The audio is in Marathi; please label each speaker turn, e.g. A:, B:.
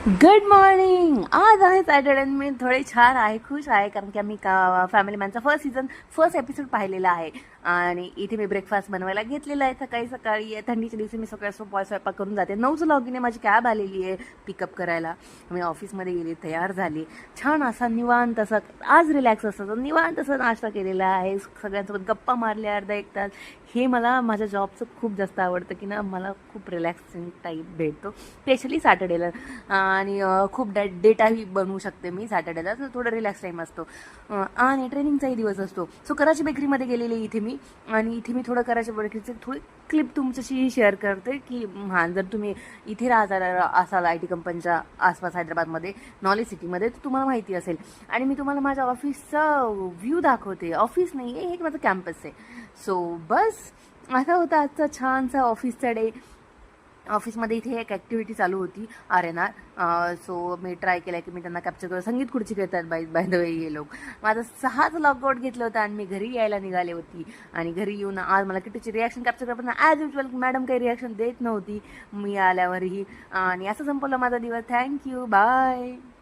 A: Good morning. आज आहे सॅटर्डे आणि मी थोडे छान आहे, खुश आहे, कारण की आम्ही फॅमिली मॅनचा फर्स्ट एपिसोड पाहिलेला आहे. आणि इथे मी ब्रेकफास्ट बनवायला घेतलेला आहे. सकाळी सकाळी थंडीच्या दिवशी मी सगळ्या स्वयंपाक करून जाते. 9चं लॉगिन आहे, माझी कॅब आलेली आहे पिकअप करायला. मी ऑफिसमध्ये गेले, तयार झाले, छान असा निवांत असा आज रिलॅक्स असतं निवांत असा नाश्ता केलेला आहे, सगळ्यांसोबत गप्पा मारल्या अर्धा एक तास. हे मला माझ्या जॉबचं खूप जास्त आवडतं की ना, मला खूप रिलॅक्सिंग टाईप भेटतो स्पेशली सॅटर्डेला. आणि खूप डेटाही बनवू शकते मी सॅटर्डेला, तर थोडं रिलॅक्स टाईम असतो. आणि ट्रेनिंगचाही दिवस असतो. सो कराची बेकरीमध्ये गेलेले इथे मी. आणि इथे मी थोडं कराची बेकरीचे थोडी क्लिप तुमच्याशी शेअर करते की हां, जर तुम्ही इथे राहता असाल आय टी कंपनीच्या आसपास हैदराबादमध्ये, नॉलेज सिटीमध्ये, तर तुम्हाला माहिती असेल. आणि मी तुम्हाला माझ्या ऑफिसचा व्ह्यू दाखवते. ऑफिस नाही आहे, हे माझं कॅम्पस आहे. सो बस असा होता आजचा छानसा ऑफिसचा डे. ऑफिसमध्ये इथे एक ॲक्टिव्हिटी चालू होती RNR. सो मी ट्राय केला की मी त्यांना कॅप्चर करून संगीत खुर्ची घेतात बाय द वे हे लोक. माझं 6च लॉकआउट घेतलं होतं आणि मी घरी यायला निघाले होती. आणि घरी येऊन आज मला कितीची रिॲक्शन कॅप्चर करताना ॲज युजल मॅडम काही रिॲक्शन देत नव्हती मी आल्यावरही. आणि असं संपवलं माझा दिवस. Thank you, bye.